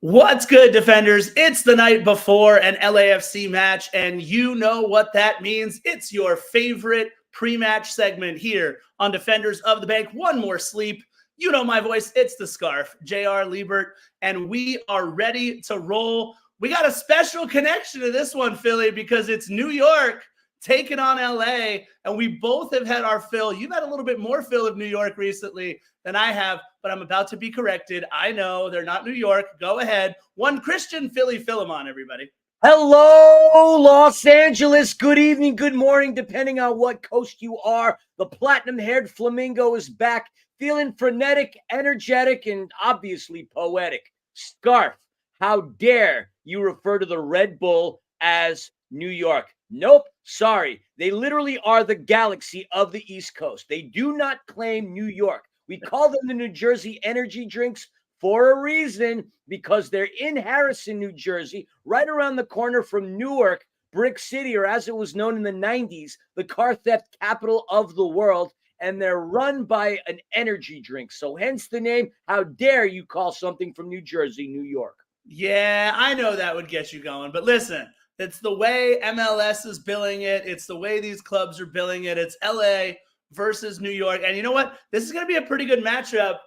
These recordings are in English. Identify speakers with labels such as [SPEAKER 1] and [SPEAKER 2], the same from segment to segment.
[SPEAKER 1] What's good, Defenders? It's the night before an LAFC match, and you know what that means. It's your favorite pre-match segment here on Defenders of the Bank. One more sleep. You know my voice. It's the Scarf, J.R. Liebert, and we are ready to roll. We got a special connection to this one, Philly, because it's New York taking on LA, and we both have had our fill. You've had a little bit more fill of New York recently than I have, but I'm about to be corrected. I know they're not New York. Go ahead. One Christian Philly Philemon, everybody.
[SPEAKER 2] Hello, Los Angeles. Good evening, good morning, depending on what coast you are. The platinum-haired flamingo is back, feeling frenetic, energetic, and obviously poetic. Scarf, how dare you refer to the Red Bull as New York? Nope, sorry. They literally are the galaxy of the East Coast. They do not claim New York. We call them the New Jersey energy drinks for a reason, because they're in Harrison, New Jersey, right around the corner from Newark, Brick City, or as it was known in the 90s, the car theft capital of the world, and they're run by an energy drink. So hence the name. How dare you call something from New Jersey, New York?
[SPEAKER 1] Yeah, I know that would get you going, but listen, it's the way MLS is billing it. It's the way these clubs are billing it. It's LA versus New York. And you know what? This is going to be a pretty good matchup.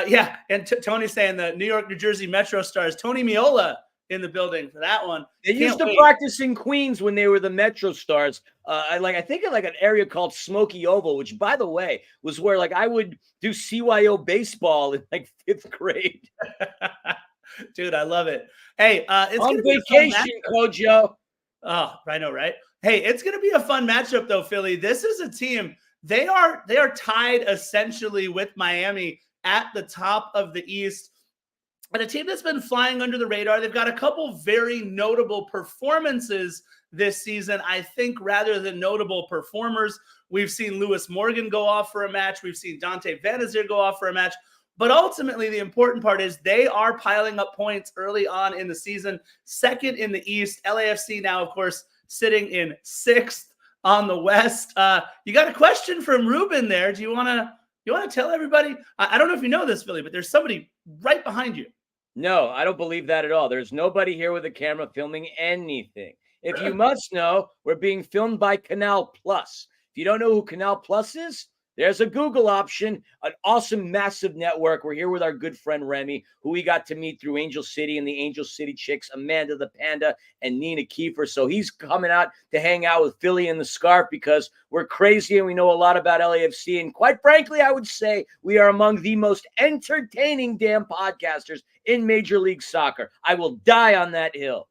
[SPEAKER 1] Yeah, and Tony's saying the New York, New Jersey Metro Stars. Tony Meola in the building for that one.
[SPEAKER 2] They used to practice in Queens when they were the Metro Stars. I think of like an area called Smoky Oval, which, by the way, was where like I would do CYO baseball in like 5th grade.
[SPEAKER 1] Dude, I love it. Hey, it's
[SPEAKER 2] on vacation, Kojo.
[SPEAKER 1] Oh, I know, right? Hey, it's going to be a fun matchup, though, Philly. This is a team. They are tied essentially with Miami at the top of the East. And a team that's been flying under the radar. They've got a couple very notable performances this season, I think, rather than notable performers. We've seen Lewis Morgan go off for a match. We've seen Dante Vanazir go off for a match. But ultimately, the important part is they are piling up points early on in the season. Second in the East. LAFC now, of course, sitting in 6th on the West. You got a question from Ruben there. Do you want to tell everybody? I don't know if you know this, Philly, but there's somebody right behind you.
[SPEAKER 2] No, I don't believe that at all. There's nobody here with a camera filming anything. If you must know, we're being filmed by Canal Plus. If you don't know who Canal Plus is, there's a Google option, an awesome, massive network. We're here with our good friend Remy, who we got to meet through Angel City and the Angel City Chicks, Amanda the Panda and Nina Kiefer. So he's coming out to hang out with Philly and the Scarf because we're crazy and we know a lot about LAFC. And quite frankly, I would say we are among the most entertaining damn podcasters in Major League Soccer. I will die on that hill.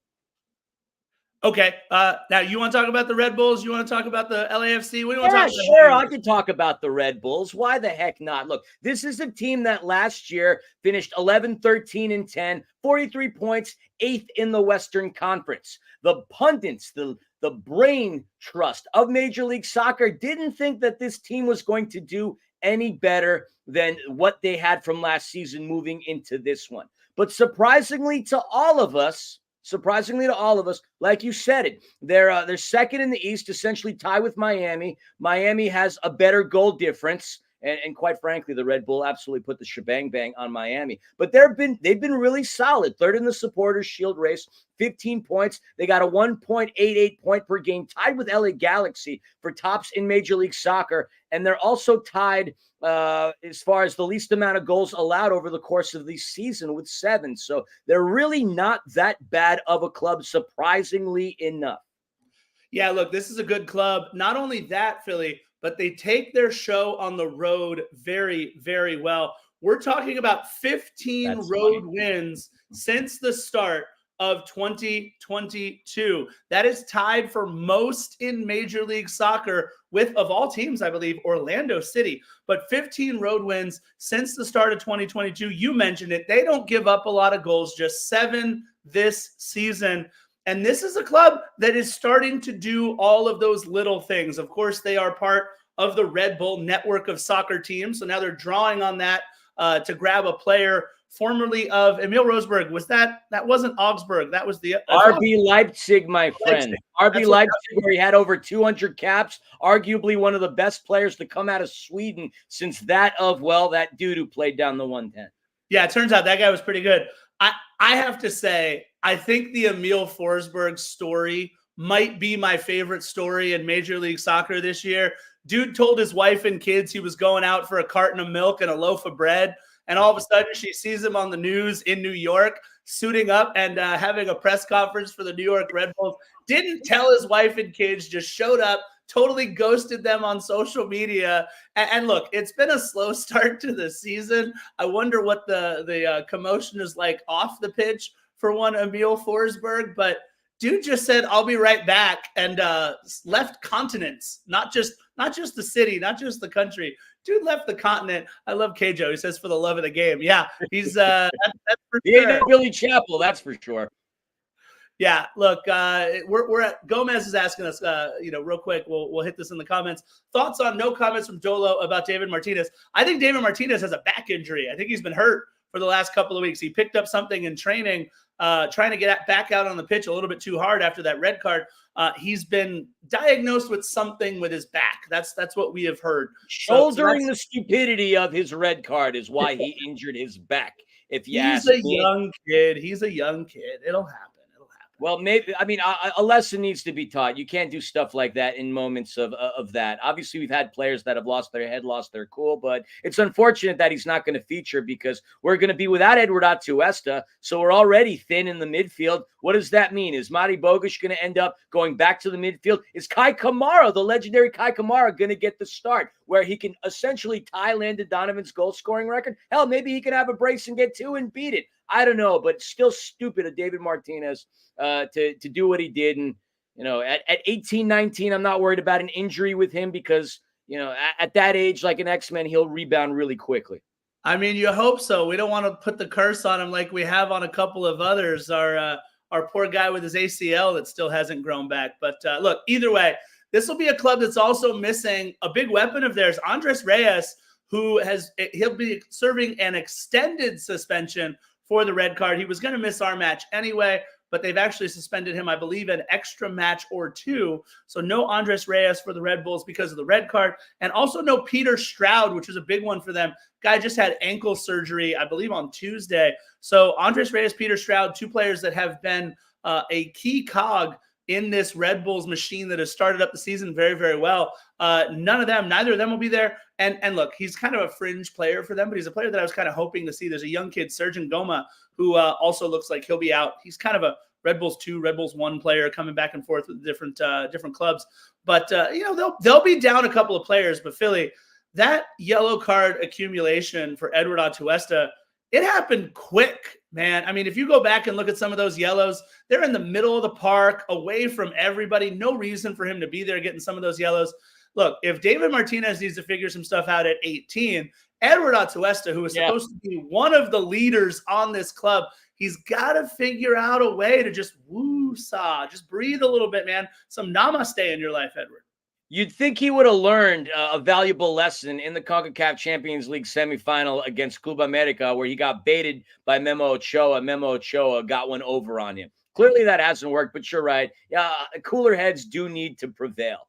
[SPEAKER 1] Okay. Now, you want to talk about the Red Bulls? You want to talk about the LAFC? What do you want to talk about?
[SPEAKER 2] Sure. I can talk about the Red Bulls. Why the heck not? Look, this is a team that last year finished 11-13-10, 43 points, 8th in the Western Conference. The pundits, the brain trust of Major League Soccer didn't think that this team was going to do any better than what they had from last season moving into this one. But surprisingly to all of us, like you said it, they're second in the East, essentially tied with Miami. Miami has a better goal difference, and quite frankly, the Red Bull absolutely put the shebang bang on Miami. But they've been really solid. Third in the Supporters Shield race, 15 points. They got a 1.88 point per game, tied with LA Galaxy for tops in Major League Soccer, and they're also tied as far as the least amount of goals allowed over the course of the season with 7. So they're really not that bad of a club, surprisingly enough.
[SPEAKER 1] Yeah, look, this is a good club. Not only that, Philly, but they take their show on the road very, very well. We're talking about 15 road wins since the start of 2022. That is tied for most in Major League Soccer with, of all teams, I believe, Orlando City. But 15 road wins since the start of 2022. You mentioned it. They don't give up a lot of goals, just 7 this season. And this is a club that is starting to do all of those little things. Of course, they are part of the Red Bull network of soccer teams. So now they're drawing on that to grab a player formerly of Emil Rosberg. That wasn't Augsburg. That was the
[SPEAKER 2] RB Leipzig, my friend. RB Leipzig, where he had over 200 caps, arguably one of the best players to come out of Sweden since that dude who played down the 110.
[SPEAKER 1] Yeah, it turns out that guy was pretty good. I have to say, I think the Emil Forsberg story might be my favorite story in Major League Soccer this year. Dude told his wife and kids he was going out for a carton of milk and a loaf of bread. And all of a sudden she sees him on the news in New York, suiting up and having a press conference for the New York Red Bulls. Didn't tell his wife and kids, just showed up, totally ghosted them on social media. And look, it's been a slow start to the season. I wonder what the commotion is like off the pitch for one Emil Forsberg. But dude just said, I'll be right back, and left continents, not just the city, not just the country. Dude left the continent. I love Kjo. He says for the love of the game. Yeah, he's that's for
[SPEAKER 2] He ain't no Billy Chappell, that's for sure.
[SPEAKER 1] Yeah, look, we're at Gomez is asking us, real quick. We'll hit this in the comments. Thoughts on no comments from Jolo about David Martinez? I think David Martinez has a back injury. I think he's been hurt for the last couple of weeks. He picked up something in training, trying to get back out on the pitch a little bit too hard after that red card. He's been diagnosed with something with his back. That's what we have heard.
[SPEAKER 2] Shouldering the stupidity of his red card is why he injured his back. If you ask me.
[SPEAKER 1] He's a young kid. It'll happen.
[SPEAKER 2] Well, maybe, a lesson needs to be taught. You can't do stuff like that in moments of that. Obviously, we've had players that have lost their head, lost their cool, but it's unfortunate that he's not going to feature because we're going to be without Edward Atuesta, so we're already thin in the midfield. What does that mean? Is Mati Bogusz going to end up going back to the midfield? Is Kai Kamara, the legendary Kai Kamara, going to get the start where he can essentially tie Landon Donovan's goal-scoring record? Hell, maybe he can have a brace and get two and beat it. I don't know, but still stupid of David Martinez to do what he did. And, at 18, 19, I'm not worried about an injury with him because, at that age, like an X-Men, he'll rebound really quickly.
[SPEAKER 1] I mean, you hope so. We don't want to put the curse on him like we have on a couple of others. Our poor guy with his ACL that still hasn't grown back. But look, either way, this will be a club that's also missing a big weapon of theirs, Andres Reyes, he'll be serving an extended suspension for the red card. He was going to miss our match anyway, but they've actually suspended him, I believe, an extra match or two. So no Andres Reyes for the Red Bulls because of the red card. And also no Peter Stroud, which is a big one for them. Guy just had ankle surgery, I believe, on Tuesday. So Andres Reyes, Peter Stroud, two players that have been a key cog in this Red Bulls machine that has started up the season very, very well. Neither of them will be there. And look, he's kind of a fringe player for them, but he's a player that I was kind of hoping to see. There's a young kid, Sergin Goma, who also looks like he'll be out. He's kind of a Red Bulls 2, Red Bulls 1 player coming back and forth with different clubs. But, they'll be down a couple of players. But Philly, that yellow card accumulation for Edward Atuesta, it happened quick, man. I mean, if you go back and look at some of those yellows, they're in the middle of the park, away from everybody. No reason for him to be there getting some of those yellows. Look, if David Martinez needs to figure some stuff out at 18, Edward Atuesta, who is supposed to be one of the leaders on this club, he's got to figure out a way to just woo-saw, just breathe a little bit, man. Some namaste in your life, Edward.
[SPEAKER 2] You'd think he would have learned a valuable lesson in the CONCACAF Champions League semifinal against Club America, where he got baited by Memo Ochoa. Memo Ochoa got one over on him. Clearly that hasn't worked, but you're right. Cooler heads do need to prevail.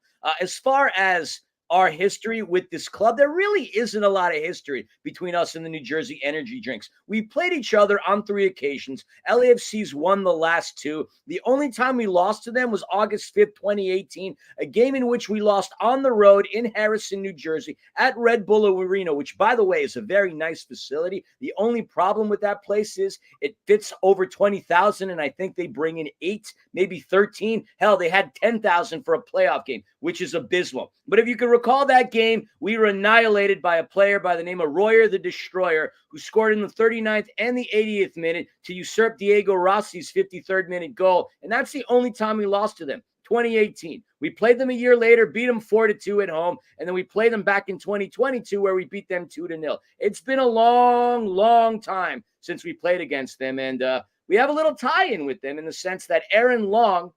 [SPEAKER 2] As far as our history with this club, there really isn't a lot of history between us and the New Jersey Energy Drinks. We played each other on 3 occasions. LAFC's won the last 2. The only time we lost to them was August 5th, 2018, a game in which we lost on the road in Harrison, New Jersey at Red Bull Arena, which, by the way, is a very nice facility. The only problem with that place is it fits over 20,000, and I think they bring in 8, maybe 13. Hell, they had 10,000 for a playoff game, which is abysmal. But if you can recall that game, we were annihilated by a player by the name of Royer the Destroyer, who scored in the 39th and the 80th minute to usurp Diego Rossi's 53rd minute goal. And that's the only time we lost to them, 2018. We played them a year later, beat them 4-2 at home, and then we played them back in 2022 where we beat them 2-0. It's been a long, long time since we played against them, and we have a little tie-in with them in the sense that Aaron Long,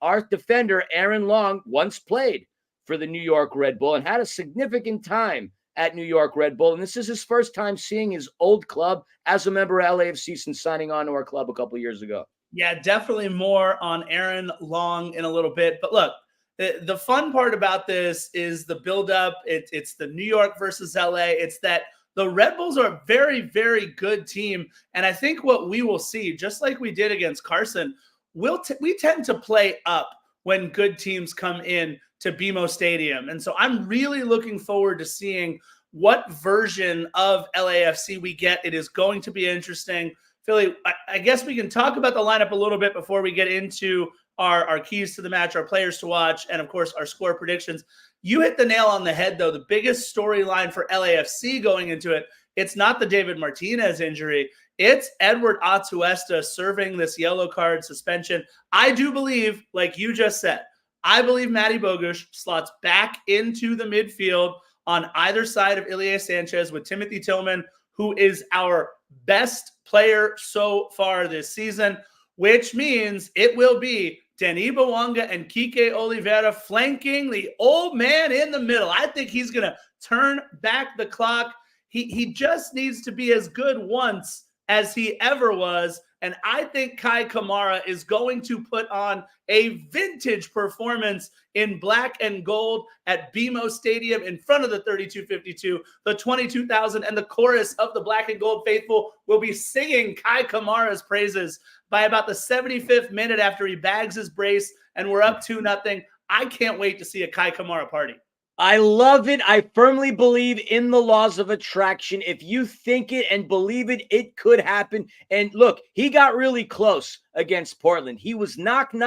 [SPEAKER 2] our defender, Aaron Long, once played for the New York Red Bull and had a significant time at New York Red Bull. And this is his first time seeing his old club as a member of LAFC since signing on to our club a couple of years ago.
[SPEAKER 1] Yeah, definitely more on Aaron Long in a little bit. But look, the fun part about this is the buildup. It's the New York versus LA. It's that The Red Bulls are a very, very good team. And I think what we will see, just like we did against Carson, we tend to play up when good teams come in to BMO Stadium. And so I'm really looking forward to seeing what version of LAFC we get. It is going to be interesting. Philly, I guess we can talk about the lineup a little bit before we get into our keys to the match, our players to watch, and of course, our score predictions. You hit the nail on the head, though. The biggest storyline for LAFC going into it, it's not the David Martinez injury. It's Edward Atuesta serving this yellow card suspension. I do believe, like you just said, I believe Matty Bogusz slots back into the midfield on either side of Ilie Sanchez with Timothy Tillman, who is our best player so far this season, which means it will be Denis Bouanga and Kike Oliveira flanking the old man in the middle. I think he's going to turn back the clock. He just needs to be as good once as he ever was. And I think Kai Kamara is going to put on a vintage performance in black and gold at BMO Stadium in front of the 3252, the 22,000, and the chorus of the black and gold faithful will be singing Kai Kamara's praises by about the 75th minute after he bags his brace and we're up 2-0. I can't wait to see a Kai Kamara party.
[SPEAKER 2] I love it. I firmly believe in the laws of attraction. If you think it and believe it, it could happen. And look, he got really close against Portland. He was knocking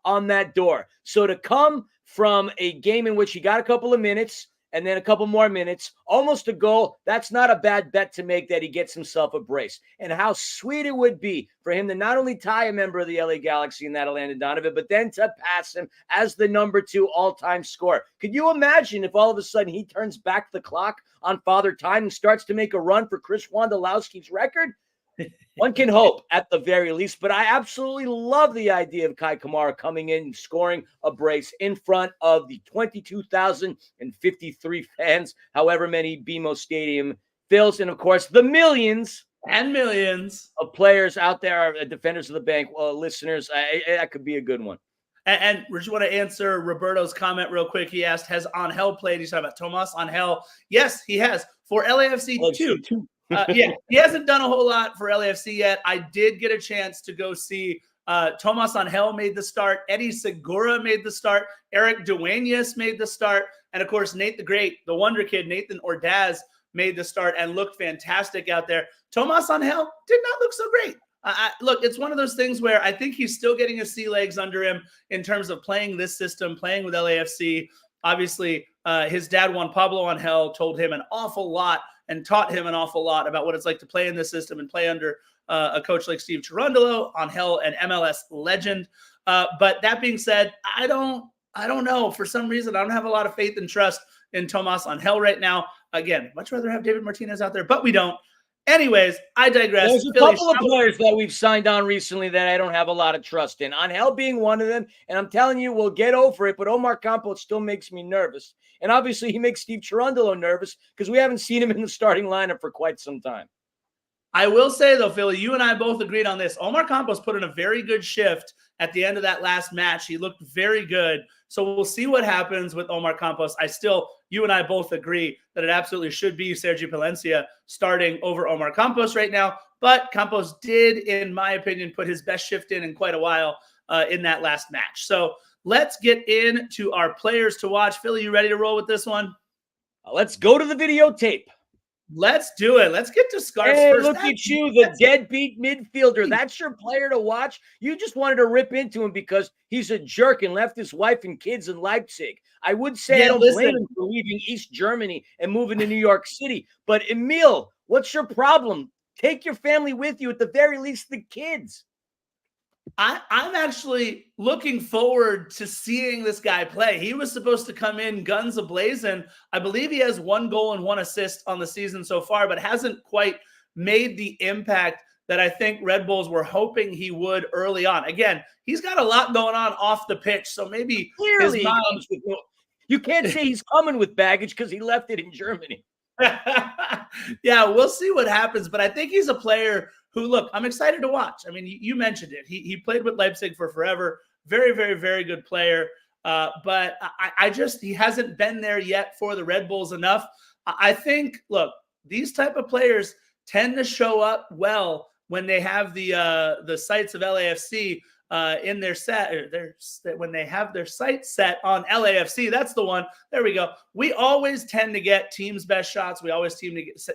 [SPEAKER 2] on that door. So to come from a game in which he got a couple of minutes and then a couple more minutes, almost a goal, that's not a bad bet to make that he gets himself a brace. And how sweet it would be for him to not only tie a member of the LA Galaxy in that Landon Donovan, but then to pass him as the #2 all-time scorer. Could you imagine if all of a sudden he turns back the clock on Father Time and starts to make a run for Chris Wondolowski's record? One can hope at the very least, but I absolutely love the idea of Kai Kamara coming in and scoring a brace in front of the 22,053 fans, however many BMO Stadium fills, and of course the millions
[SPEAKER 1] and millions
[SPEAKER 2] of players out there, defenders of the bank, listeners. That could be a good one.
[SPEAKER 1] And we just want to answer Roberto's comment real quick. He asked, has Angel played? He's talking about Tomas Angel. Yes, he has. For LAFC too. Yeah, he hasn't done a whole lot for LAFC yet. I did get a chance to go see Tomas Angel made the start. Eddie Segura made the start. Eric Duenas made the start. And, of course, Nate the Great, the wonder kid, Nathan Ordaz, made the start and looked fantastic out there. Tomas Angel did not look so great. Look, it's one of those things where I think he's still getting his sea legs under him in terms of playing this system, playing with LAFC. Obviously, his dad, Juan Pablo Angel, told him an awful lot and taught him an awful lot about what it's like to play in this system and play under a coach like Steve Cherundolo, Angel, an MLS legend. But that being said, I don't know. For some reason, I don't have a lot of faith and trust in Tomas Angel right now. Again, much rather have David Martinez out there, but we don't. Anyways, I digress.
[SPEAKER 2] There's a couple of players that we've signed on recently that I don't have a lot of trust in. Angel being one of them, and I'm telling you, we'll get over it, but Omar Campos still makes me nervous. And obviously, he makes Steve Cherundolo nervous because we haven't seen him in the starting lineup for quite some time.
[SPEAKER 1] I will say, though, Philly, you and I both agreed on this. Omar Campos put in a very good shift at the end of that last match. He looked very good. So we'll see what happens with Omar Campos. You and I both agree that it absolutely should be Sergio Palencia starting over Omar Campos right now. But Campos did, in my opinion, put his best shift in quite a while in that last match. So let's get into our players to watch. Philly, you ready to roll with this one?
[SPEAKER 2] Let's go to the videotape.
[SPEAKER 1] Let's do it. Let's get to Scarf's first.
[SPEAKER 2] Look at you, the deadbeat midfielder. That's your player to watch? You just wanted to rip into him because he's a jerk and left his wife and kids in Leipzig. I would say I don't blame him for leaving East Germany and moving to New York City. But, Emil, what's your problem? Take your family with you, at the very least the kids.
[SPEAKER 1] I'm actually looking forward to seeing this guy play. He was supposed to come in guns a-blazing. I believe he has 1 goal and 1 assist on the season so far, but hasn't quite made the impact that I think Red Bulls were hoping he would early on. Again, he's got a lot going on off the pitch, so maybe
[SPEAKER 2] clearly
[SPEAKER 1] his mom...
[SPEAKER 2] You can't say he's coming with baggage because he left it in Germany.
[SPEAKER 1] Yeah, we'll see what happens, but I think he's a player who, look, I'm excited to watch. I mean, you mentioned it. He played with Leipzig for forever. Very, very, very good player. But he hasn't been there yet for the Red Bulls enough. I think, look, these type of players tend to show up well when they have the sights of LAFC in their set, or when they have their sights set on LAFC. That's the one. There we go. We always tend to get teams' best shots. We always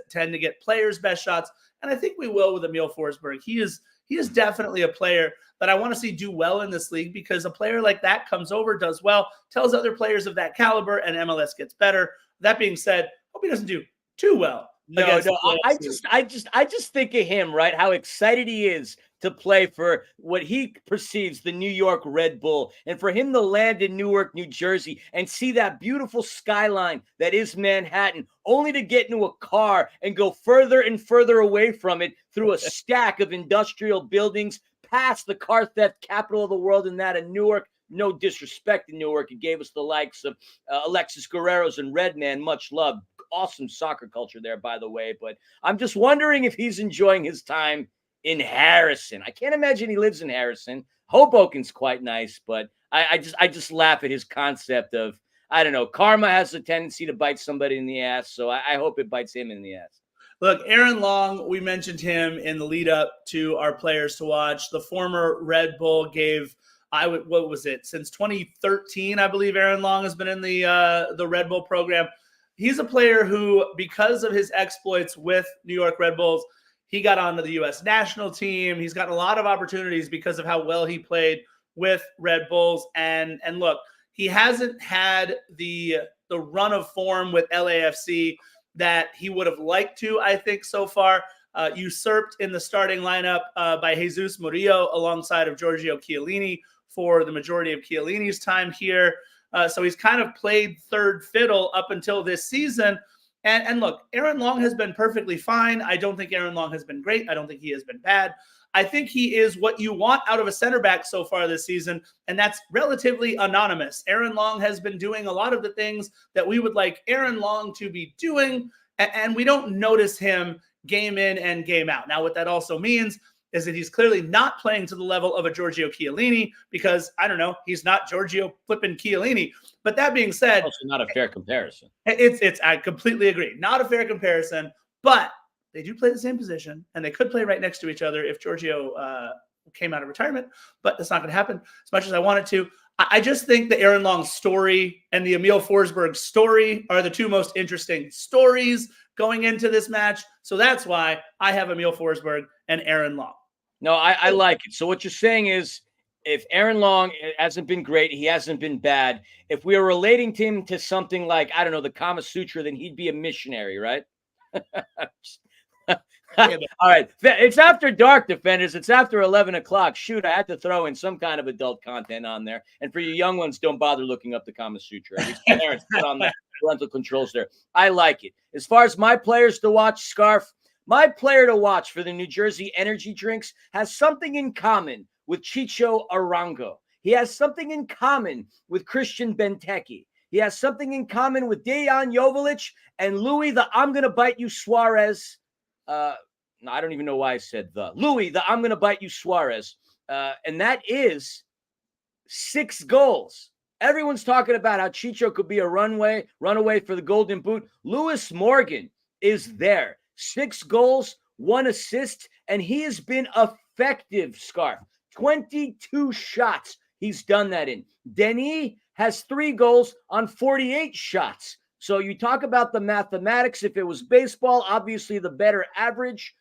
[SPEAKER 1] tend to get players' best shots, and I think we will with Emil Forsberg. He is definitely a player that I want to see do well in this league, because a player like that comes over, does well, tells other players of that caliber, and MLS gets better. That being said, hope he doesn't do too well.
[SPEAKER 2] No, I just think of him, right? How excited he is to play for what he perceives the New York Red Bull, and for him to land in Newark, New Jersey, and see that beautiful skyline that is Manhattan, only to get into a car and go further and further away from it through a stack of industrial buildings, past the car theft capital of the world, and that of Newark. No disrespect to Newark. It gave us the likes of Alexis Guerrero's and Redman. Much love. Awesome soccer culture there, by the way. But I'm just wondering if he's enjoying his time in Harrison. I can't imagine he lives in Harrison. Hoboken's quite nice, but I just laugh at his concept of, I don't know, karma has a tendency to bite somebody in the ass, so I hope it bites him in the ass.
[SPEAKER 1] Look, Aaron Long, we mentioned him in the lead up to our players to watch. The former Red Bull gave, what was it? Since 2013, I believe Aaron Long has been in the Red Bull program. He's a player who, because of his exploits with New York Red Bulls, he got onto the U.S. national team. He's gotten a lot of opportunities because of how well he played with Red Bulls. And look, he hasn't had the run of form with LAFC that he would have liked to, I think, so far. Usurped in the starting lineup by Jesus Murillo alongside of Giorgio Chiellini for the majority of Chiellini's time here. So he's kind of played third fiddle up until this season. And look, Aaron Long has been perfectly fine. I don't think Aaron Long has been great. I don't think he has been bad. I think he is what you want out of a center back so far this season, and that's relatively anonymous. Aaron Long has been doing a lot of the things that we would like Aaron Long to be doing, and we don't notice him game in and game out. Now, what that also means is that he's clearly not playing to the level of a Giorgio Chiellini, because, I don't know, he's not Giorgio flipping Chiellini. But that being said,
[SPEAKER 2] also not a fair comparison.
[SPEAKER 1] I completely agree. Not a fair comparison, but they do play the same position, and they could play right next to each other if Giorgio came out of retirement, but that's not going to happen as much as I want it to. I just think the Aaron Long story and the Emil Forsberg story are the two most interesting stories going into this match. So that's why I have Emil Forsberg and Aaron Long.
[SPEAKER 2] No, I like it. So what you're saying is, if Aaron Long hasn't been great, he hasn't been bad. If we were relating him to something like, I don't know, the Kama Sutra, then he'd be a missionary, right? All right. It's after dark, defenders. It's after 11 o'clock. Shoot, I had to throw in some kind of adult content on there. And for you young ones, don't bother looking up the Kama Sutra. At least parents put on the parental controls there. I like it. As far as my players to watch, Scarf, my player to watch for the New Jersey energy drinks has something in common with Chicho Arango. He has something in common with Christian Benteke. He has something in common with Dejan Joveljic and Louis the I'm going to bite you Suarez. I don't even know why I said Louis the I'm going to bite you Suarez. And that is 6 goals. Everyone's talking about how Chicho could be a runaway for the Golden Boot. Lewis Morgan is there. 6 goals, 1 assist, and he has been effective, Scarf. 22 shots he's done that in. Denis has 3 goals on 48 shots. So you talk about the mathematics. If it was baseball, obviously the better average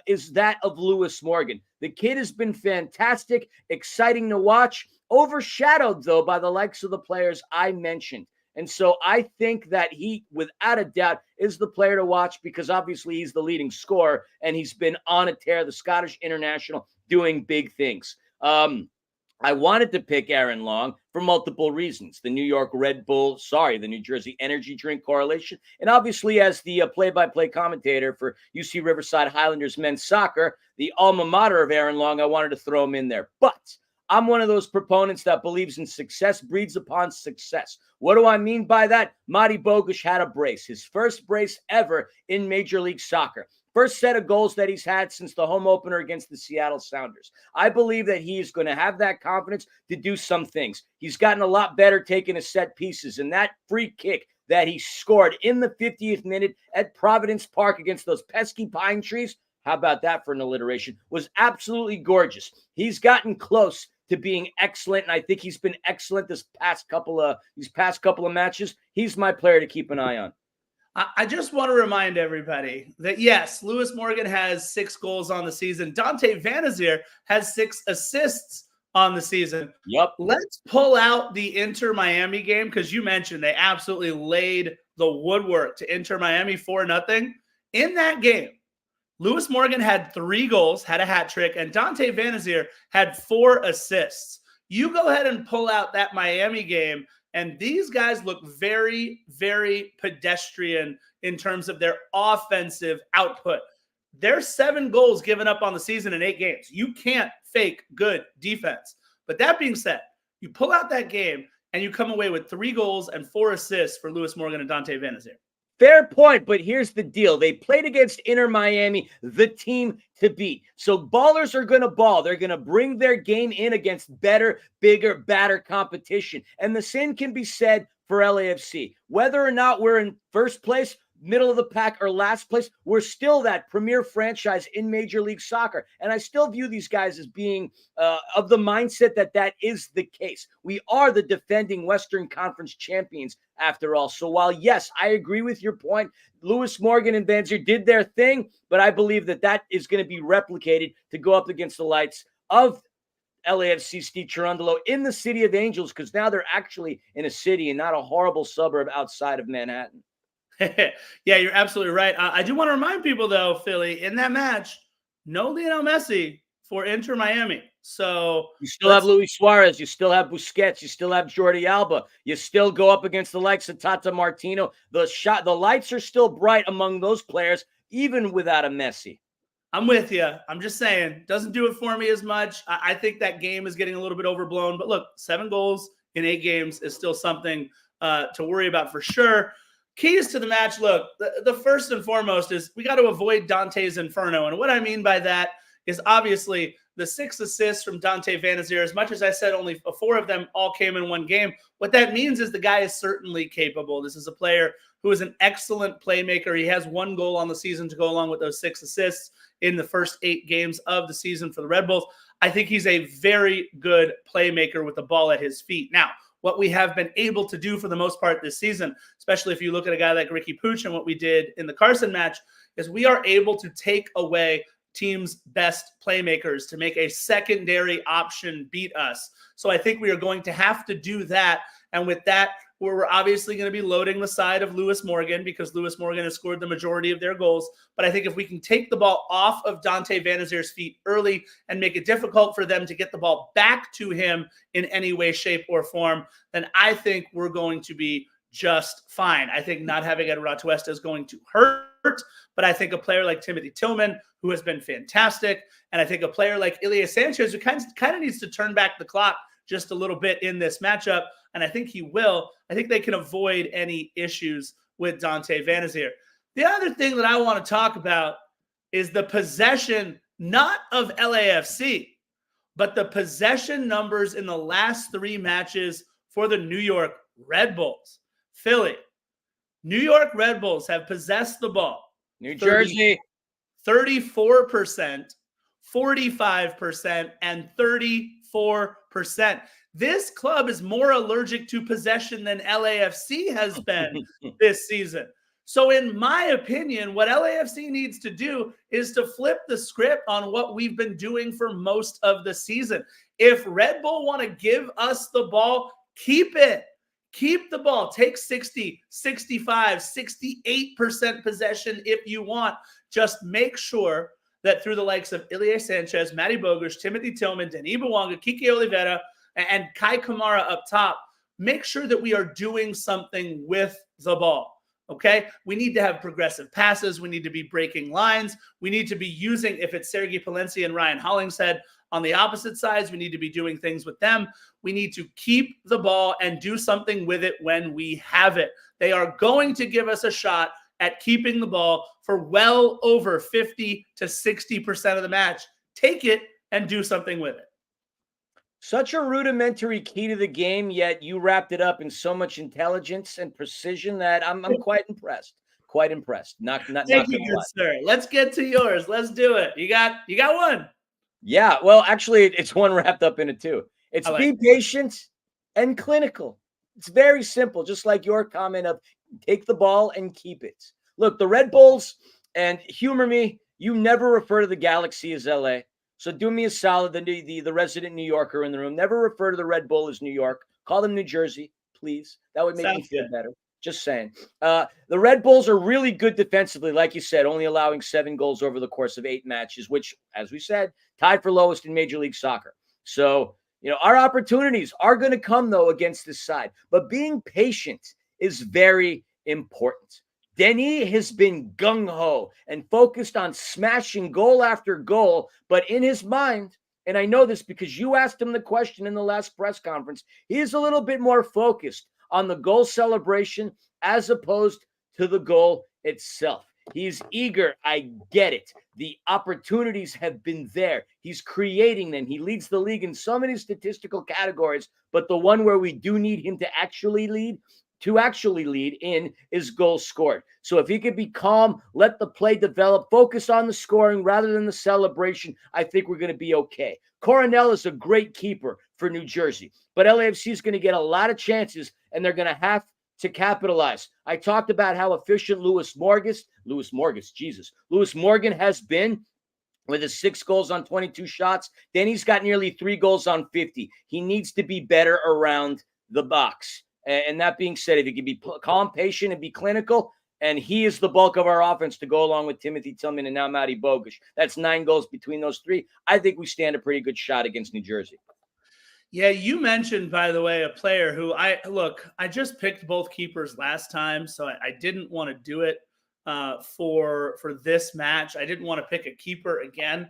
[SPEAKER 2] is that of Lewis Morgan. The kid has been fantastic, exciting to watch, overshadowed, though, by the likes of the players I mentioned. And so I think that he, without a doubt, is the player to watch, because obviously he's the leading scorer and he's been on a tear, the Scottish international, doing big things. I wanted to pick Aaron Long for multiple reasons. The New Jersey energy drink correlation. And obviously, as the play-by-play commentator for UC Riverside Highlanders men's soccer, the alma mater of Aaron Long, I wanted to throw him in there. But I'm one of those proponents that believes in success breeds upon success. What do I mean by that? Mati Bogusz had a brace, his first brace ever in Major League Soccer. First set of goals that he's had since the home opener against the Seattle Sounders. I believe that he is going to have that confidence to do some things. He's gotten a lot better taking his set pieces, and that free kick that he scored in the 50th minute at Providence Park against those pesky pine trees, how about that for an alliteration, was absolutely gorgeous. He's gotten close to being excellent, and I think he's been excellent these past couple of matches. He's my player to keep an eye on.
[SPEAKER 1] I just want to remind everybody that, yes, Lewis Morgan has 6 goals on the season. Dante Vanazir has 6 assists on the season.
[SPEAKER 2] Yep.
[SPEAKER 1] Let's pull out the Inter Miami game, because you mentioned they absolutely laid the woodwork to Inter Miami 4-0. In that game, Lewis Morgan had 3 goals, had a hat trick, and Dante Vanazir had 4 assists. You go ahead and pull out that Miami game, and these guys look very, very pedestrian in terms of their offensive output. There's 7 goals given up on the season in 8 games. You can't fake good defense. But that being said, you pull out that game and you come away with 3 goals and 4 assists for Lewis Morgan and Dante Vanazir.
[SPEAKER 2] Fair point, but here's the deal. They played against Inter Miami, the team to beat. So ballers are going to ball. They're going to bring their game in against better, bigger, badder competition. And the same can be said for LAFC. Whether or not we're in first place, middle of the pack, or last place, we're still that premier franchise in Major League Soccer. And I still view these guys as being of the mindset that that is the case. We are the defending Western Conference champions after all. So while, yes, I agree with your point, Lewis Morgan and Vanazir did their thing, but I believe that that is going to be replicated to go up against the likes of LAFC Steve Cherundolo in the City of Angels, because now they're actually in a city and not a horrible suburb outside of Manhattan.
[SPEAKER 1] Yeah, you're absolutely right. I do want to remind people, though, Philly, in that match, no Lionel Messi for Inter Miami. So
[SPEAKER 2] you still have Luis Suarez, you still have Busquets, you still have Jordi Alba. You still go up against the likes of Tata Martino. The lights are still bright among those players, even without a Messi.
[SPEAKER 1] I'm with you. I'm just saying, doesn't do it for me as much. I think that game is getting a little bit overblown. But look, 7 goals in 8 games is still something to worry about for sure. Keys to the match, look, the first and foremost is we got to avoid Dante's Inferno. And what I mean by that is obviously the 6 assists from Dante Vanazir. As much as I said, only 4 of them all came in one game. What that means is the guy is certainly capable. This is a player who is an excellent playmaker. He has 1 goal on the season to go along with those 6 assists in the first 8 games of the season for the Red Bulls. I think he's a very good playmaker with the ball at his feet. Now, what we have been able to do for the most part this season, especially if you look at a guy like Ricky Puig and what we did in the Carson match, is we are able to take away teams' best playmakers to make a secondary option beat us. So I think we are going to have to do that. And with that, we're obviously going to be loading the side of Lewis Morgan, because Lewis Morgan has scored the majority of their goals. But I think if we can take the ball off of Dante Vanazir's feet early and make it difficult for them to get the ball back to him in any way, shape, or form, then I think we're going to be just fine. I think not having Edward Atuesta is going to hurt, but I think a player like Timothy Tillman, who has been fantastic, and I think a player like Ilie Sanchez, who kind of needs to turn back the clock just a little bit in this matchup, and I think he will. I think they can avoid any issues with Dante Vanazir. The other thing that I want to talk about is the possession, not of LAFC, but the possession numbers in the last 3 matches for the New York Red Bulls. Philly, New York Red Bulls have possessed the ball.
[SPEAKER 2] New Jersey,
[SPEAKER 1] 34%, 45%, and 34%. This club is more allergic to possession than LAFC has been this season. So in my opinion, what LAFC needs to do is to flip the script on what we've been doing for most of the season. If Red Bull want to give us the ball, keep it. Keep the ball. Take 60, 65, 68% possession if you want. Just make sure that through the likes of Ilie Sanchez, Matty Bogusz, Timothy Tillman, Denis Bouanga, Kike Oliveira, and Kai Kamara up top, make sure that we are doing something with the ball, okay? We need to have progressive passes. We need to be breaking lines. We need to be using, if it's Sergei Palencia and Ryan Hollingshead on the opposite sides, we need to be doing things with them. We need to keep the ball and do something with it when we have it. They are going to give us a shot at keeping the ball for well over 50 to 60% of the match. Take it and do something with it.
[SPEAKER 2] Such a rudimentary key to the game, yet you wrapped it up in so much intelligence and precision that I'm quite impressed. Quite impressed. Not
[SPEAKER 1] Thank
[SPEAKER 2] gonna
[SPEAKER 1] you, good
[SPEAKER 2] lie.
[SPEAKER 1] sir. Let's get to yours. Let's do it. You got one.
[SPEAKER 2] Yeah, well, actually, it's one wrapped up in it too. It's
[SPEAKER 1] I like
[SPEAKER 2] be
[SPEAKER 1] it.
[SPEAKER 2] patient and clinical. It's very simple, just like your comment of take the ball and keep it. Look, the Red Bulls, and humor me, you never refer to the Galaxy as LA. So do me a solid, the resident New Yorker in the room. Never refer to the Red Bull as New York. Call them New Jersey, please. That would make me
[SPEAKER 1] Sounds
[SPEAKER 2] feel
[SPEAKER 1] good.
[SPEAKER 2] better. Just saying. The Red Bulls are really good defensively, like you said, only allowing 7 goals over the course of 8 matches, which, as we said, tied for lowest in Major League Soccer. So, our opportunities are going to come, though, against this side. But being patient is very important. Denis has been gung-ho and focused on smashing goal after goal, but in his mind, and I know this because you asked him the question in the last press conference, he is a little bit more focused on the goal celebration as opposed to the goal itself. He's eager. I get it. The opportunities have been there. He's creating them. He leads the league in so many statistical categories, but the one where we do need him to actually lead in is goals scored. So if he could be calm, let the play develop, focus on the scoring rather than the celebration, I think we're going to be okay. Coronel is a great keeper for New Jersey, but LAFC is going to get a lot of chances, and they're going to have to capitalize. I talked about how efficient Lewis Morgan has been with his 6 goals on 22 shots. Then he's got nearly 3 goals on 50. He needs to be better around the box. And that being said, if he can be calm, patient, and be clinical, and he is the bulk of our offense to go along with Timothy Tillman and now Matty Bogusz. That's 9 goals between those 3. I think we stand a pretty good shot against New Jersey.
[SPEAKER 1] Yeah, you mentioned, by the way, a player who I just picked both keepers last time, so I didn't want to do it for this match. I didn't want to pick a keeper again,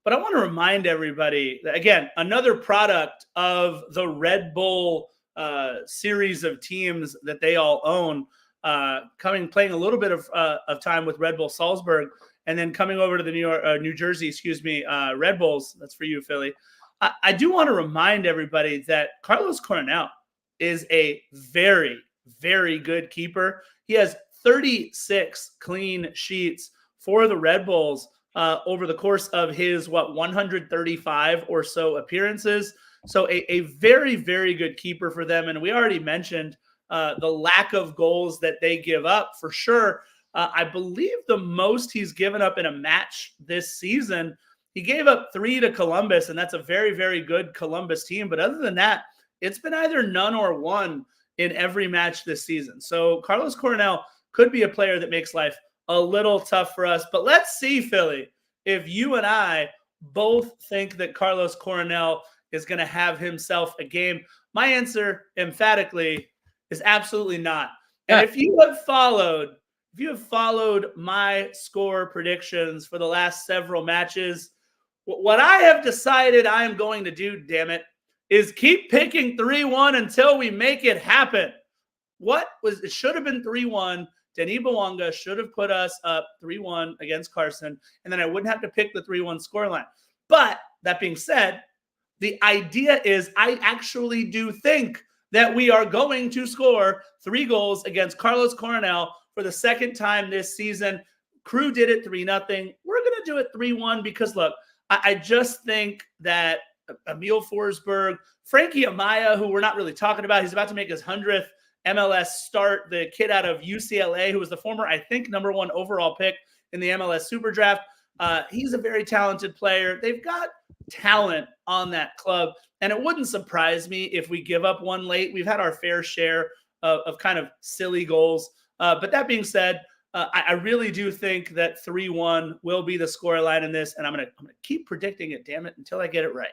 [SPEAKER 1] but I want to remind everybody that, again, another product of the Red Bull series of teams that they all own, playing a little bit of time with Red Bull Salzburg, and then coming over to the New Jersey, Red Bulls. That's for you, Philly. I do want to remind everybody that Carlos Coronel is a very, very good keeper. He has 36 clean sheets for the Red Bulls over the course of his, 135 or so appearances. So a very, very good keeper for them. And we already mentioned the lack of goals that they give up for sure. I believe the most he's given up in a match this season, he gave up 3 to Columbus, and that's a very, very good Columbus team. But other than that, it's been either none or one in every match this season. So Carlos Coronel could be a player that makes life a little tough for us. But let's see, Philly, if you and I both think that Carlos Coronel is going to have himself a game. My answer emphatically is absolutely not. And if you have followed my score predictions for the last several matches, what I have decided I am going to do, damn it, is keep picking 3-1 until we make it happen. It should have been 3-1. Denis Bouanga should have put us up 3-1 against Carson, and then I wouldn't have to pick the 3-1 scoreline. But that being said, the idea is I actually do think that we are going to score 3 goals against Carlos Coronel for the second time this season. Crew did it 3-0. We're going to do it 3-1 because, look, I just think that Emil Forsberg, Frankie Amaya, who we're not really talking about, he's about to make his 100th MLS start, the kid out of UCLA, who was the former, I think, number 1 overall pick in the MLS Super Draft. He's a very talented player. They've got talent on that club, and it wouldn't surprise me if we give up one late. We've had our fair share of kind of silly goals. But that being said, I really do think that 3-1 will be the scoreline in this, and I'm gonna keep predicting it, damn it, until I get it right.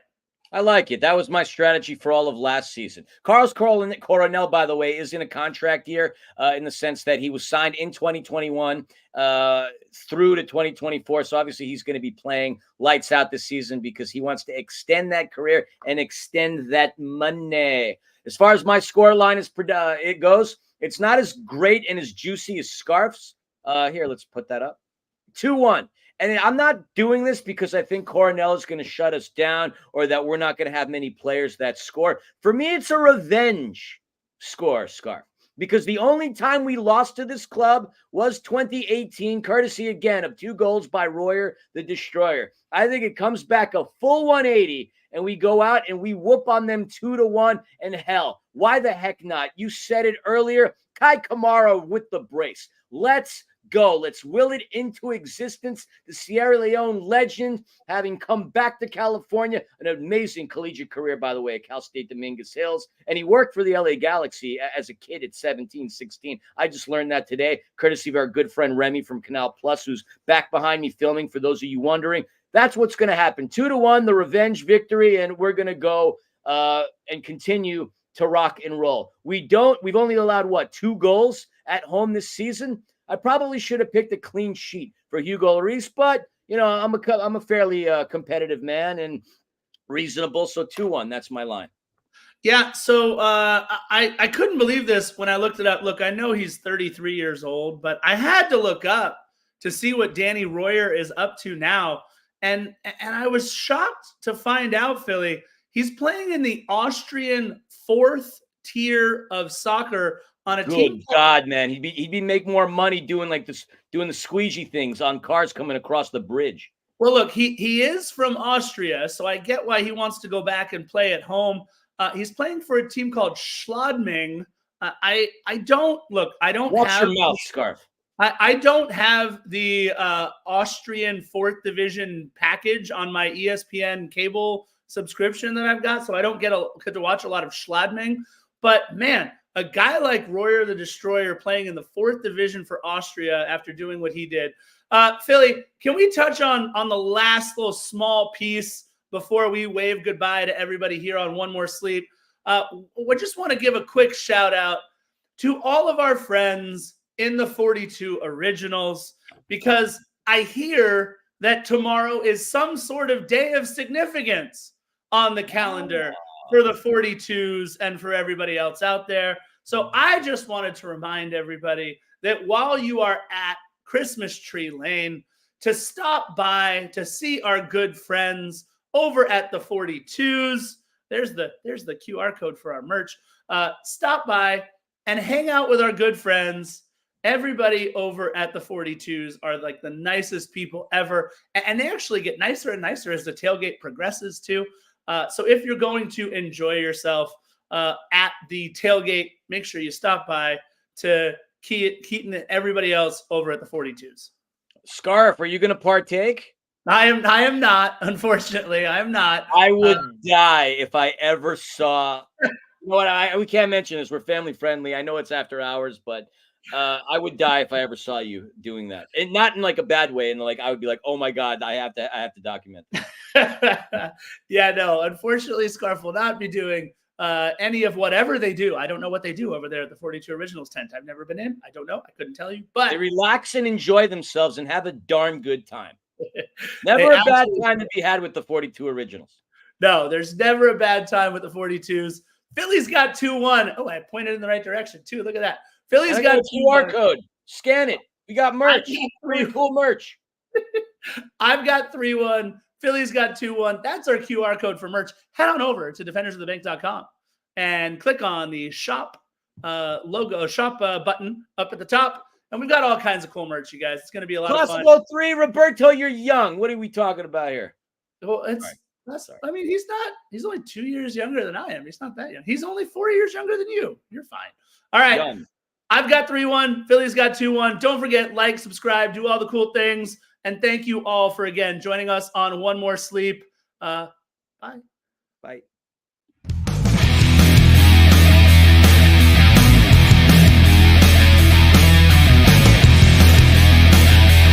[SPEAKER 2] I like it. That was my strategy for all of last season. Carlos Coronel, by the way, is in a contract year in the sense that he was signed in 2021 through to 2024. So obviously he's going to be playing lights out this season because he wants to extend that career and extend that money. As far as my score line it goes, it's not as great and as juicy as Scarf's. Here, let's put that up. 2-1. And I'm not doing this because I think Coronel is going to shut us down or that we're not going to have many players that score. For me, it's a revenge score, Scarf. Because the only time we lost to this club was 2018, courtesy again of 2 goals by Royer the Destroyer. I think it comes back a full 180 and we go out and we whoop on them 2-1. And hell, why the heck not? You said it earlier. Kai Kamara with the brace. Let's go. Let's will it into existence. The Sierra Leone legend, having come back to California, an amazing collegiate career, by the way, at Cal State Dominguez Hills. And he worked for the LA Galaxy as a kid at 17, 16. I just learned that today, courtesy of our good friend Remy from Canal Plus, who's back behind me filming, for those of you wondering. That's what's going to happen. 2-1, the revenge victory, and we're going to go and continue to rock and roll. We've only allowed, 2 goals at home this season? I probably should have picked a clean sheet for Hugo Lloris, but I'm a fairly competitive man and reasonable. So 2-1, that's my line.
[SPEAKER 1] Yeah. So I couldn't believe this when I looked it up. Look, I know he's 33 years old, but I had to look up to see what Danny Royer is up to now, and I was shocked to find out, Philly, he's playing in the Austrian 4th tier of soccer. On a team.
[SPEAKER 2] God, man, he'd be making more money doing the squeegee things on cars coming across the bridge.
[SPEAKER 1] Well, look, he is from Austria, so I get why he wants to go back and play at home. He's playing for a team called Schladming. I don't
[SPEAKER 2] Watch your mouth, Scarf.
[SPEAKER 1] I don't have the Austrian 4th division package on my ESPN cable subscription that I've got, so I don't get to watch a lot of Schladming. But man, a guy like Royer the Destroyer playing in the 4th division for Austria after doing what he did. Philly, can we touch on the last little small piece before we wave goodbye to everybody here on One More Sleep? We just want to give a quick shout out to all of our friends in the 42 Originals, because I hear that tomorrow is some sort of day of significance on the calendar for the 42s and for everybody else out there. So I just wanted to remind everybody that while you are at Christmas Tree Lane, to stop by to see our good friends over at the 42s. There's the QR code for our merch. Stop by and hang out with our good friends. Everybody over at the 42s are like the nicest people ever. And they actually get nicer and nicer as the tailgate progresses too. So if you're going to enjoy yourself at the tailgate, make sure you stop by to Keaton and everybody else over at the 42s.
[SPEAKER 2] Scarf, are you going to partake?
[SPEAKER 1] I am not, unfortunately. I am not.
[SPEAKER 2] I would die if I ever saw. You know what? We can't mention this. We're family friendly. I know it's after hours, but I would die if I ever saw you doing that, and not in like a bad way. And like I would be like, "Oh my God, I have to document that."
[SPEAKER 1] Yeah, no. Unfortunately, Scarf will not be doing any of whatever they do. I don't know what they do over there at the 42 Originals tent. I've never been in. I don't know. I couldn't tell you. But
[SPEAKER 2] they relax and enjoy themselves and have a darn good time. Never a bad time to be had with the 42 Originals.
[SPEAKER 1] No, there's never a bad time with the 42s. Philly's got 2-1. Oh, I pointed in the right direction too. Look at that. Philly's got a
[SPEAKER 2] QR code. Scan it. We got merch. Pretty cool merch.
[SPEAKER 1] I've got 3-1. Philly's got 2-1. That's our QR code for merch. Head on over to defendersofthebank.com and click on the shop button up at the top. And we've got all kinds of cool merch, you guys. It's going to be a lot of fun.
[SPEAKER 2] Possible 3, Roberto, you're young. What are we talking about here?
[SPEAKER 1] Well, I mean, he's only 2 years younger than I am. He's not that young. He's only 4 years younger than you. You're fine. All right. Done. I've got 3-1. Philly's got 2-1. Don't forget, like, subscribe, do all the cool things. And thank you all for, again, joining us on One More Sleep. Bye.
[SPEAKER 2] Bye.